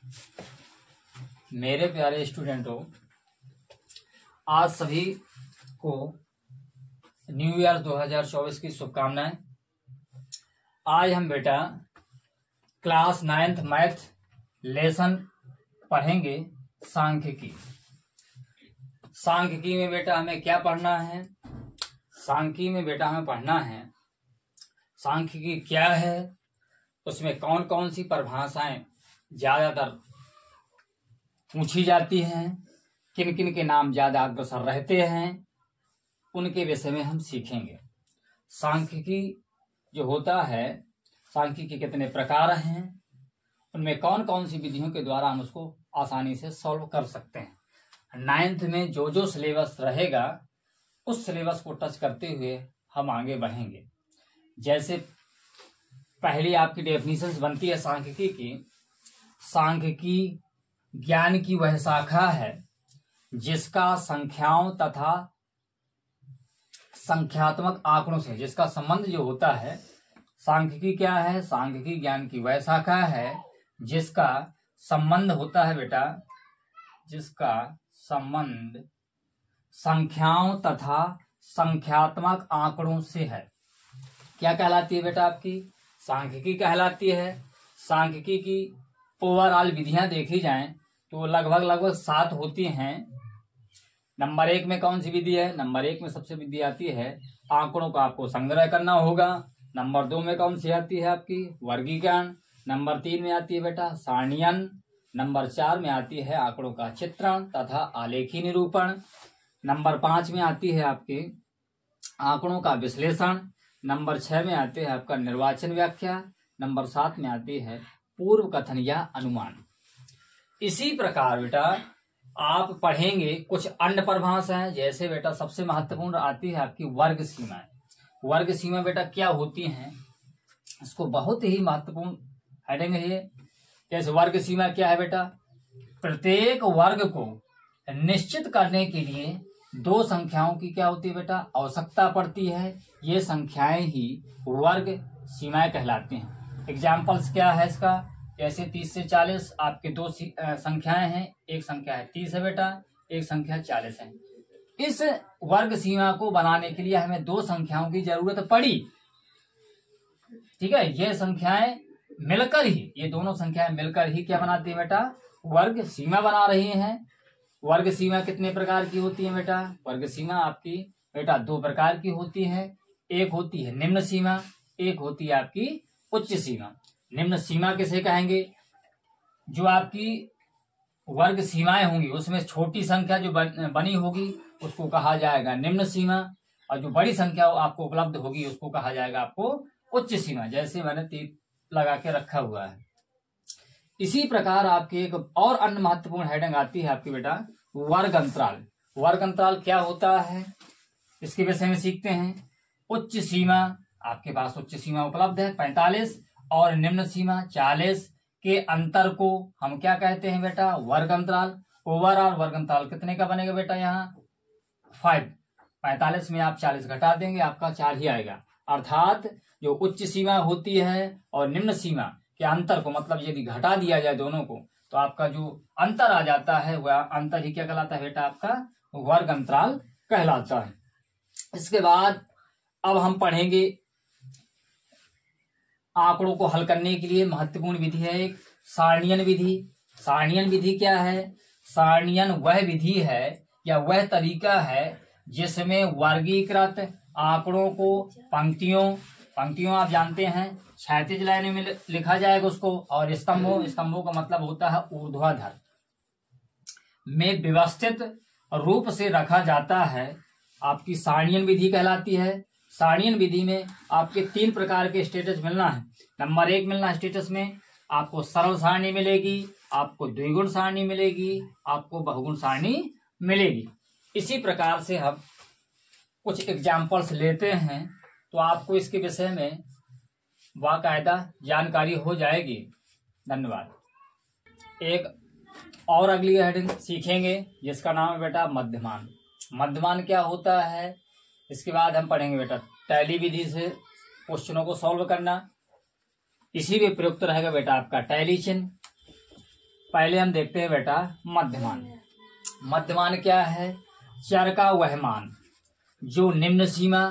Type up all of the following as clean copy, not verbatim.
मेरे प्यारे स्टूडेंटों, आज सभी को न्यू ईयर 2024 की शुभकामनाएं। आज हम बेटा क्लास 9th मैथ लेसन पढ़ेंगे सांख्यिकी। सांख्यिकी में बेटा हमें क्या पढ़ना है? सांख्यिकी में बेटा हमें पढ़ना है सांख्यिकी क्या है, उसमें कौन कौन सी परिभाषाएं ज्यादातर पूछी जाती हैं, किन किन के नाम ज्यादा अग्रसर रहते हैं, उनके विषय में हम सीखेंगे। सांख्यिकी जो होता है, सांख्यिकी के कितने प्रकार हैं, उनमें कौन कौन सी विधियों के द्वारा हम उसको आसानी से सॉल्व कर सकते हैं। 9th में जो जो सिलेबस रहेगा उस सिलेबस को टच करते हुए हम आगे बढ़ेंगे। जैसे पहली आपकी डेफिनेशन बनती है सांख्यिकी की। सांख्यिकी ज्ञान की वह शाखा है जिसका संख्याओं तथा संख्यात्मक आंकड़ों से जिसका संबंध जो होता है। सांख्यिकी क्या है? सांख्यिकी ज्ञान की वह शाखा है जिसका संबंध होता है बेटा, जिसका संबंध संख्याओं तथा संख्यात्मक आंकड़ों से है। क्या कहलाती है बेटा? आपकी सांख्यिकी कहलाती है। सांख्यिकी की ओवरऑल विधियां देखी जाएं तो लगभग 7 होती हैं। नंबर 1 में कौन सी विधि है? नंबर 1 में सबसे विधि आती है आंकड़ों का आपको संग्रह करना होगा। नंबर 2 में कौन सी आती है? आपकी वर्गीकरण। नंबर 3 में आती है बेटा सारणीयन। नंबर 4 में आती है आंकड़ों का चित्रण तथा आलेखी निरूपण। नंबर 5 में आती है आपके आंकड़ों का विश्लेषण। नंबर 6 में आते हैं आपका निर्वाचन व्याख्या। नंबर 7 में आती है पूर्व कथन या अनुमान। इसी प्रकार बेटा आप पढ़ेंगे कुछ अन्य परिभाषाएं। जैसे बेटा सबसे महत्वपूर्ण आती है आपकी वर्ग सीमाएं। वर्ग सीमा बेटा क्या होती हैं, इसको बहुत ही महत्वपूर्ण हेडिंग है ये। जैसे वर्ग सीमा क्या है बेटा? प्रत्येक वर्ग को निश्चित करने के लिए 2 संख्याओं की क्या होती है बेटा? आवश्यकता पड़ती है। ये संख्याएं ही वर्ग सीमाएं कहलाती हैं। एग्जाम्पल्स क्या है इसका? जैसे 30 से 40 आपके 2 संख्याएं हैं। एक संख्या है 30 है बेटा, एक संख्या 40 है। इस वर्ग सीमा को बनाने के लिए हमें 2 संख्याओं की जरूरत पड़ी। ठीक है, ये संख्याएं मिलकर ही, ये दोनों संख्याएं मिलकर ही क्या बनाती है बेटा? वर्ग सीमा बना रही हैं। वर्ग सीमा कितने प्रकार की होती है बेटा? वर्ग सीमा आपकी बेटा 2 प्रकार की होती है। एक होती है निम्न सीमा, एक होती है आपकी उच्च सीमा। निम्न सीमा किसे कहेंगे? जो आपकी वर्ग सीमाएं होंगी उसमें छोटी संख्या जो बनी होगी उसको कहा जाएगा निम्न सीमा, और जो बड़ी संख्या आपको उपलब्ध होगी उसको कहा जाएगा आपको उच्च सीमा। जैसे मैंने तीर लगा के रखा हुआ है। इसी प्रकार आपके एक और अन्य महत्वपूर्ण हेडिंग आती है आपकी बेटा वर्ग अंतराल। वर्ग अंतराल क्या होता है, इसके विषय में सीखते हैं। उच्च सीमा आपके पास उच्च सीमा उपलब्ध है 45 और निम्न सीमा 40 के अंतर को हम क्या कहते हैं बेटा? वर्ग अंतराल। ओवरऑल वर्ग अंतराल कितने का बनेगा बेटा? यहाँ 5। 45 में आप 40 घटा देंगे, आपका 4 ही आएगा। अर्थात जो उच्च सीमा होती है और निम्न सीमा के अंतर को, मतलब यदि घटा दिया जाए दोनों को, तो आपका जो अंतर आ जाता है वह अंतर ही क्या कहलाता है बेटा? आपका वर्ग अंतराल कहलाता है। इसके बाद अब हम पढ़ेंगे आंकड़ों को हल करने के लिए महत्वपूर्ण विधि है एक सारणीयन विधि। सारणीयन विधि क्या है? सारणीयन वह विधि है या वह तरीका है जिसमें वर्गीकृत आंकड़ों को पंक्तियों आप जानते हैं क्षैतिज लाइनों में लिखा जाएगा उसको, और स्तंभों का मतलब होता है ऊर्ध्वाधर में व्यवस्थित रूप से रखा जाता है। आपकी सारणीयन विधि कहलाती है। सारणीयन विधि में आपके 3 प्रकार के स्टेटस मिलना है। नंबर 1 मिलना स्टेटस में आपको सरल सारणी मिलेगी, आपको द्विगुण सारणी मिलेगी, आपको बहुगुण सारणी मिलेगी। इसी प्रकार से हम कुछ एग्जाम्पल्स लेते हैं तो आपको इसके विषय में बाकायदा जानकारी हो जाएगी। धन्यवाद। एक और अगली हेडिंग सीखेंगे जिसका नाम है बेटा मध्यमान। मध्यमान क्या होता है? इसके बाद हम पढ़ेंगे बेटा टैली विधि से क्वेश्चनों को सॉल्व करना। इसी में प्रयुक्त रहेगा बेटा आपका टैली चिन्ह। पहले हम देखते हैं बेटा मध्यमान। मध्यमान क्या है? चर का वह मान जो निम्न सीमा,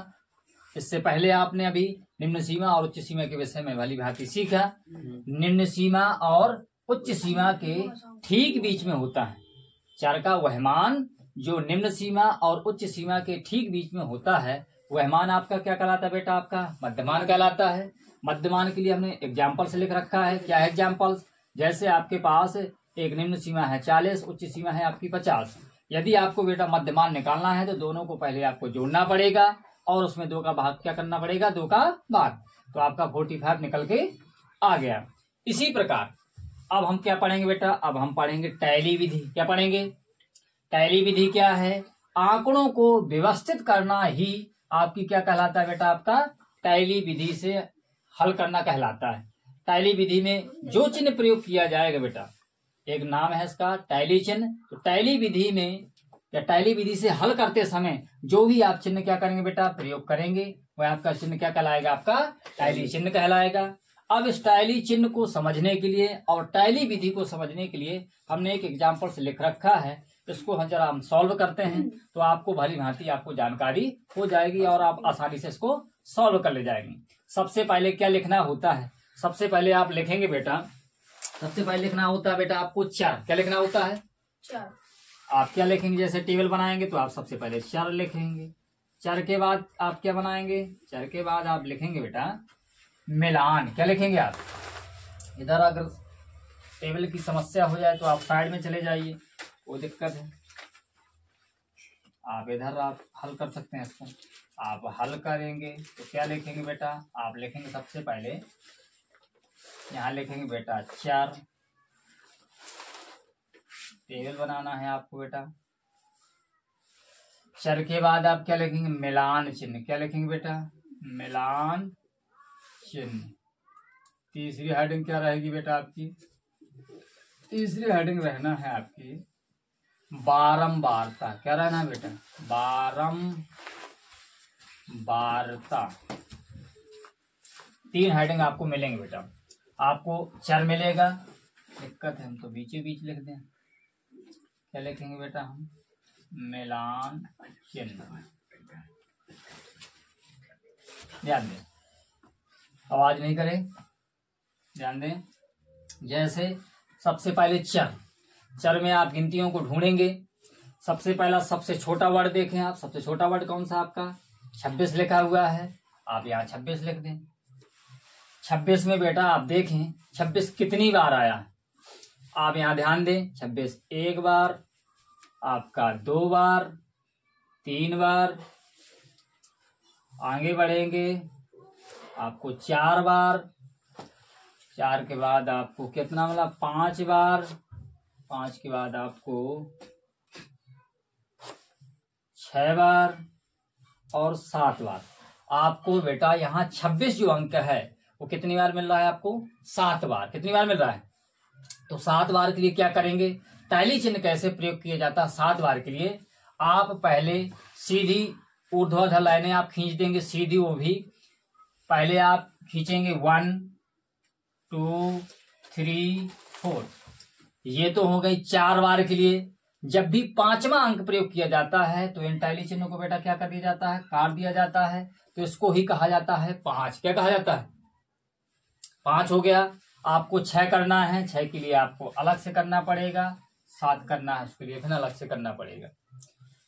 इससे पहले आपने अभी निम्न सीमा और उच्च सीमा के विषय में भली भांति सीखा। निम्न सीमा और उच्च सीमा के ठीक बीच में होता है। चर का वह मान जो निम्न सीमा और उच्च सीमा के ठीक बीच में होता है, वह मान आपका क्या कहलाता है बेटा? आपका मध्यमान कहलाता है। मध्यमान के लिए हमने एग्जाम्पल्स लिख रखा है। क्या है एग्जाम्पल्स? जैसे आपके पास एक निम्न सीमा है 40, उच्च सीमा है आपकी 50। यदि आपको बेटा मध्यमान निकालना है तो दोनों को पहले आपको जोड़ना पड़ेगा और उसमें 2 का भाग क्या करना पड़ेगा? 2 का भाग, तो आपका 45 निकल के आ गया। इसी प्रकार अब हम क्या पढ़ेंगे बेटा? अब हम पढ़ेंगे टैली विधि। क्या पढ़ेंगे? टैली विधि क्या है? आंकड़ों को व्यवस्थित करना ही आपकी क्या कहलाता है बेटा? आपका टैली विधि से हल करना कहलाता है। टैली विधि में जो चिन्ह प्रयोग किया जाएगा बेटा, एक नाम है इसका टैली चिन्ह। तो टैली विधि में या टैली विधि से हल करते समय जो भी आप चिन्ह क्या करेंगे बेटा? प्रयोग करेंगे, वह आपका चिन्ह क्या कहलाएगा? आपका टैली चिन्ह कहलाएगा। अब इस टैली चिन्ह को समझने के लिए और टैली विधि को समझने के लिए हमने एक एग्जाम्पल से लिख रखा है। इसको हम सॉल्व करते हैं तो आपको भली भांति आपको जानकारी हो जाएगी और आप आसानी से इसको सॉल्व कर ले जाएंगे। सबसे पहले क्या लिखना होता है? सबसे पहले आप लिखेंगे बेटा, सबसे पहले लिखना होता है बेटा आपको चर। क्या लिखना होता है? चर। आप क्या लिखेंगे? जैसे टेबल बनाएंगे तो आप सबसे पहले चर लिखेंगे। चर के बाद आप क्या बनाएंगे? चर के बाद आप लिखेंगे बेटा मिलान। क्या लिखेंगे आप? इधर अगर टेबल की समस्या हो जाए तो आप साइड में चले जाइए, वो दिक्कत है। आप इधर आप हल कर सकते हैं इसको। आप हल करेंगे तो क्या लिखेंगे बेटा? आप लिखेंगे सबसे पहले यहाँ लिखेंगे बेटा चर। टेबल बनाना है आपको बेटा। चर के बाद आप क्या लिखेंगे? मिलान चिन्ह। क्या लिखेंगे बेटा? मिलान चिन्ह। तीसरी हेडिंग क्या रहेगी बेटा आपकी? तीसरी हेडिंग रहना है आपकी बारंबारता। क्या रहना है बेटा? बारंबारता। 3 हेडिंग आपको मिलेंगे बेटा। आपको चर मिलेगा, दिक्कत है हम तो बीचे बीच लिख दें। क्या लिखेंगे बेटा हम? मिलान चिन्ह। ध्यान दें, आवाज नहीं करें, ध्यान दें। जैसे सबसे पहले चर। चर में आप गिनतियों को ढूंढेंगे। सबसे पहला सबसे छोटा वर्ड देखें आप। सबसे छोटा वर्ड कौन सा आपका? 26 लिखा हुआ है। आप यहाँ 26 लिख दें। 26 में बेटा आप देखें 26 कितनी बार आया? आप यहाँ ध्यान दें। 26 1 बार, आपका 2 बार, 3 बार, आगे बढ़ेंगे आपको 4 बार, 4 के बाद आपको कितना मिला? 5 बार, 5 के बाद आपको 6 बार और 7 बार। आपको बेटा यहाँ 26 जो अंक है वो कितनी बार मिल रहा है आपको? 7 बार। कितनी बार मिल रहा है? तो 7 बार के लिए क्या करेंगे? टैली चिन्ह कैसे प्रयोग किया जाता है 7 बार के लिए? आप पहले सीधी ऊर्ध्वाधर लाइनें आप खींच देंगे, सीधी वो भी। पहले आप खींचेंगे 1 2 3 4। ये तो हो गई 4 बार के लिए। जब भी 5वां अंक प्रयोग किया जाता है तो इन टैली चिन्हों को बेटा क्या कर दिया जाता है? काट दिया जाता है। तो इसको ही कहा जाता है 5। क्या कहा जाता है? 5 हो गया। आपको 6 करना है, 6 के लिए आपको अलग से करना पड़ेगा। 7 करना है, उसके लिए फिर अलग से करना पड़ेगा।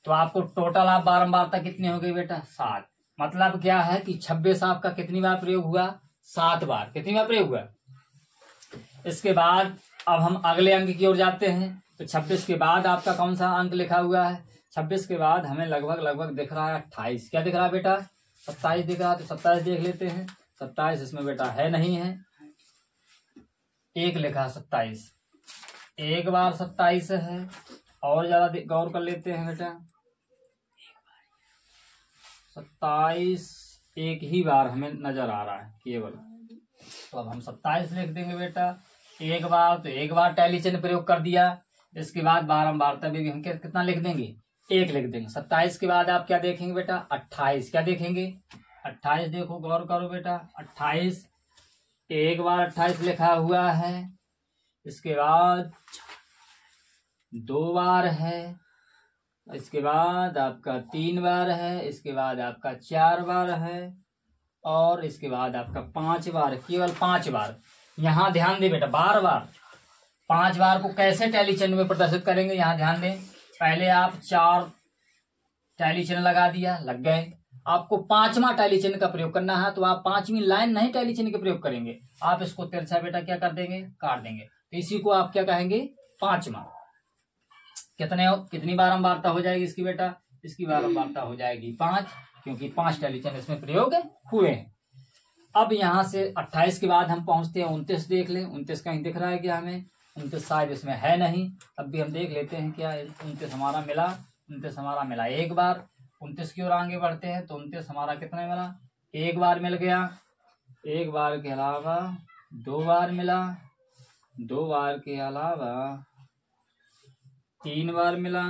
तो आपको टोटल आप बारंबारता कितनी हो गई बेटा? 7। मतलब क्या है कि 26 आपका कितनी बार प्रयोग हुआ? 7 बार। कितनी बार प्रयोग हुआ? इसके बाद अब हम अगले अंक की ओर जाते हैं। तो 26 के बाद आपका कौन सा अंक लिखा हुआ है? 26 के बाद हमें लगभग दिख रहा है 28। क्या दिख रहा है बेटा? 27 दिख रहा है। तो 27 देख लेते हैं। 27 इसमें बेटा है नहीं है, 1 लिखा 27। 1 बार 27 है। और ज्यादा गौर कर लेते हैं बेटा। 27 एक ही बार हमें नजर आ रहा है केवल। तो अब हम 27 लिख देंगे बेटा। 1 बार, तो 1 बार टैली चिन्ह प्रयोग कर दिया। इसके बाद बारंबारता में भी हम कितना लिख देंगे? 1 लिख देंगे। 27 के बाद आप क्या देखेंगे बेटा? 28। क्या देखेंगे? 28 देखो, गौर करो बेटा। 28 1 बार 28 लिखा हुआ है। इसके बाद 2 बार है, इसके बाद आपका 3 बार है, इसके बाद आपका 4 बार है, और इसके बाद आपका 5 बार, केवल 5 बार। यहाँ ध्यान दे बेटा, बार बार 5 बार को कैसे टैली चिन्ह में प्रदर्शित करेंगे, यहाँ ध्यान दें। पहले आप 4 टैली चिन्ह लगा दिया, लग गए। आपको 5वां टैली चिन्ह का प्रयोग करना है, तो आप 5वीं लाइन नहीं टैली चिन्ह का प्रयोग करेंगे, आप इसको तिरछा बेटा क्या कर देंगे, काट देंगे। तो इसी को आप क्या कहेंगे, 5वां। कितनी बारंबारता हो जाएगी इसकी बेटा, इसकी बारंबारता हो जाएगी 5, क्योंकि 5 टैली चिन्ह इसमें प्रयोग हुए हैं। अब यहाँ से 28 के बाद हम पहुंचते हैं 29। देख लें, 29 कहीं दिख रहा है क्या हमें, 29 शायद इसमें है नहीं, तब भी हम देख लेते हैं क्या 29 हमारा मिला। 29 हमारा मिला एक बार। 29 की ओर आगे बढ़ते हैं तो 29 हमारा कितने मिला, एक बार मिल गया। एक बार के अलावा 2 बार मिला, 2 बार के अलावा 3 बार मिला,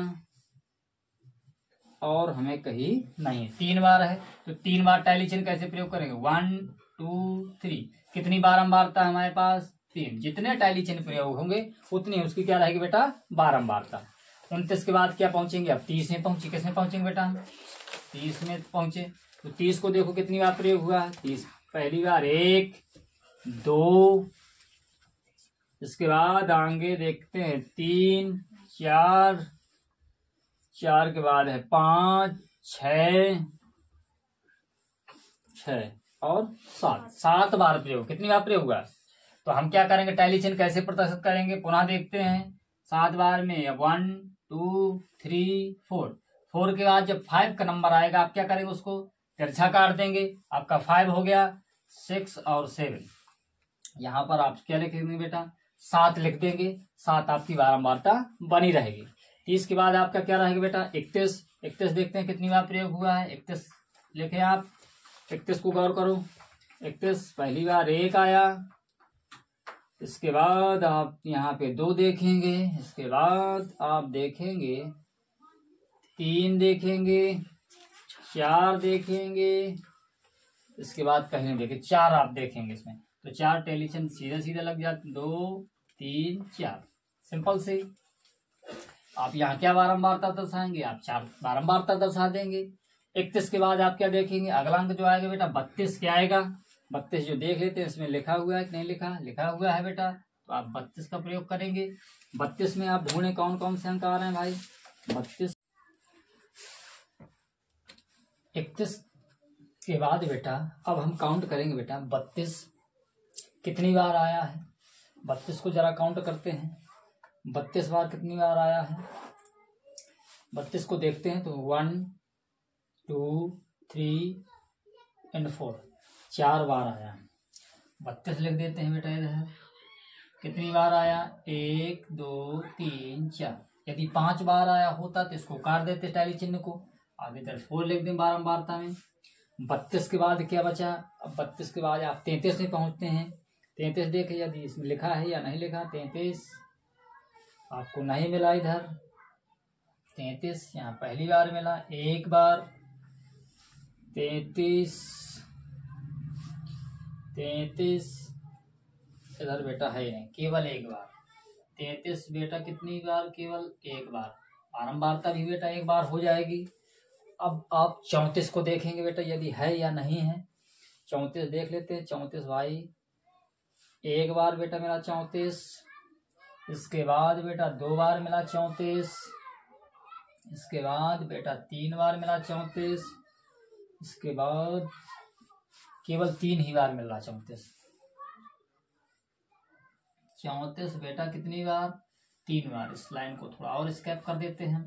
और हमें कहीं नहीं 3 बार है। तो 3 बार टैली चिन्ह कैसे प्रयोग करेंगे, 1 2 3। कितनी बारंबारता है हमारे पास, 3। जितने टैली चिन्ह प्रयोग होंगे उतनी उसकी क्या रहेगी बेटा, बारंबारता। 29 के बाद क्या पहुंचेंगे, अब 30 में पहुंचे। किसमें पहुंचेंगे बेटा, 30 में पहुंचे। तो 30 को देखो कितनी बार प्रयोग हुआ है, 30 पहली बार 1 2, इसके बाद आगे देखते हैं 3 4, 4 के बाद है 5 6 और 7 बार प्रयोग। कितनी बार प्रयोग हुआ, तो हम क्या करेंगे, टैली चिन्ह कैसे प्रदर्शित करेंगे, पुनः देखते हैं। 7 बार में 1 2 3 4, 4 के बाद जब 5 का नंबर आएगा आप क्या करेंगे, उसको तिरछा काट देंगे। आपका 5 हो गया, 6 और 7। यहाँ पर आप क्या लिखेंगे बेटा, 7 लिख देंगे। 7 आपकी बारंबारता बनी रहेगी। 30 के बाद आपका क्या रहेगा बेटा, 31। 31 देखते हैं कितनी बार प्रयोग हुआ है, 31 लिखे आप। 31 को गौर करो, 31 पहली बार 1 आया, इसके बाद आप यहाँ पे 2 देखेंगे, इसके बाद आप देखेंगे 3 देखेंगे, 4 देखेंगे, इसके बाद कहीं नहीं देखे 4 आप देखेंगे इसमें। तो 4 टैली चिन्ह सीधे सीधे लग जाते, 2 3 4, सिंपल से। आप यहाँ क्या बारंबारता दर्शाएंगे, आप 4 बारंबारता दर्शा देंगे। 31 के बाद आप क्या देखेंगे, अगला अंक जो आएगा बेटा 32 क्या आएगा। 32 जो देख लेते हैं इसमें लिखा हुआ है कि नहीं लिखा, लिखा हुआ है बेटा, तो आप 32 का प्रयोग करेंगे। 32 में आप ढूंढे कौन कौन से अंक आ रहे हैं भाई, 32। 31 के बाद बेटा अब हम काउंट करेंगे बेटा, 32 कितनी बार आया है, 32 को जरा काउंट करते हैं। 32 बार कितनी बार आया है, 32 को देखते हैं तो 1 2 3 और 4, 4 बार आया है। 32 लिख देते हैं बेटा इधर। कितनी बार आया, 1 2 3 4। यदि 5 बार आया होता तो इसको काट देते टैली चिन्ह को, अब इधर 4 लिख दें बारंबारता में। 32 के बाद क्या बचा, अब 32 के बाद आप 33 में पहुंचते हैं। 33 देखे यदि इसमें लिखा है या नहीं लिखा, 33 आपको नहीं मिला इधर। 33 यहाँ पहली बार मिला, 1 बार। 33 इधर बेटा है नहीं, केवल 1 बार। 33 बेटा कितनी बार, केवल 1 बार। बारंबारता भी बेटा 1 बार हो जाएगी। अब आप 34 को देखेंगे बेटा यदि है या नहीं है। 34 देख लेते हैं। 34 भाई 1 बार बेटा मेरा 34, इसके बाद बेटा 2 बार मिला 34, इसके बाद बेटा 3 बार मिला 34, इसके बाद केवल 3 ही बार मिल रहा 34। 34 बेटा कितनी बार, 3 बार। इस लाइन को थोड़ा और स्केप कर देते हैं।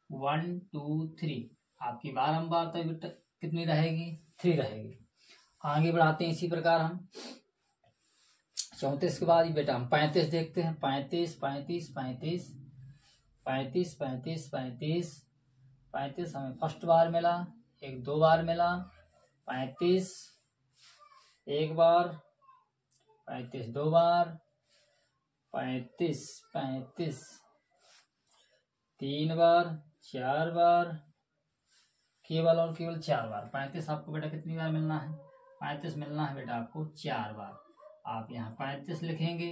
1 2 3 आपकी बारंबारता बेटा कितनी रहेगी, 3 रहेगी। आगे बढ़ाते हैं इसी प्रकार हम। 34 के बाद बेटा हम 35 देखते हैं। 35 35 35 35 35 35 35 हमें फर्स्ट बार मिला, 1 2 बार मिला। 35 1 बार, 35 2 बार, 35 35 3 बार, 4 बार, केवल और केवल 4 बार। 35 आपको बेटा कितनी बार मिलना है, 35 मिलना है बेटा आपको 4 बार। आप यहाँ 35 लिखेंगे।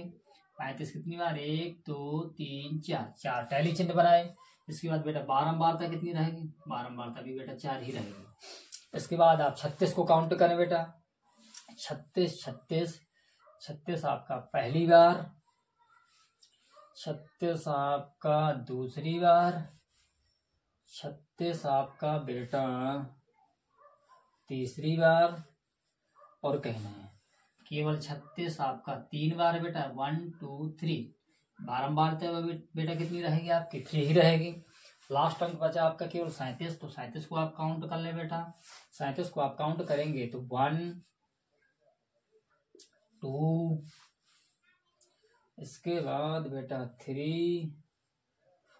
35 कितनी बार, 1 2 3 4, 4 टैली चिन्ह बनाए। इसके बाद बेटा बारंबारता कितनी रहेगी, बारंबारता भी बेटा 4 ही रहेगी। इसके बाद आप 36 को काउंट करें बेटा, 36 36 36 आपका पहली बार, 36 आपका दूसरी बार, 36 आपका बेटा तीसरी बार, और कहना है केवल 36 आपका 3 बार बेटा, 1 2 3। बारंबारता बेटा कितनी रहेगी आपकी, 3 ही रहेगी। लास्ट अंक बचा आपका केवल 37, तो 37 को आप काउंट कर ले बेटा। 37 को आप काउंट करेंगे तो 1 2, इसके बाद बेटा 3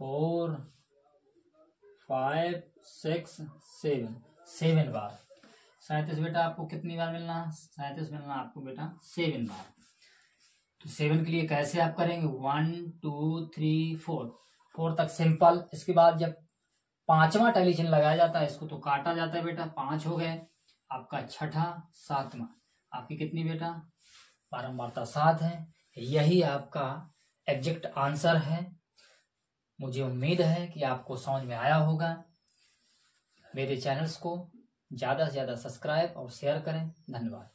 4 5 6 7, 7 बार। 37 बेटा आपको कितनी बार मिलना, 37 मिलना आपको बेटा 7 बार। तो 7 के लिए कैसे आप करेंगे, 1 2 3 4, 4 तक सिंपल। इसके बाद जब 5वां टैली चिन्ह लगाया जाता है इसको तो काटा जाता है बेटा, 5 हो गए। आपका छठा 7वां, आपकी कितनी बेटा, बारंबारता 7 है। यही आपका एग्जैक्ट आंसर है। मुझे उम्मीद है कि आपको समझ में आया होगा। मेरे चैनल्स को ज़्यादा से ज़्यादा सब्सक्राइब और शेयर करें। धन्यवाद।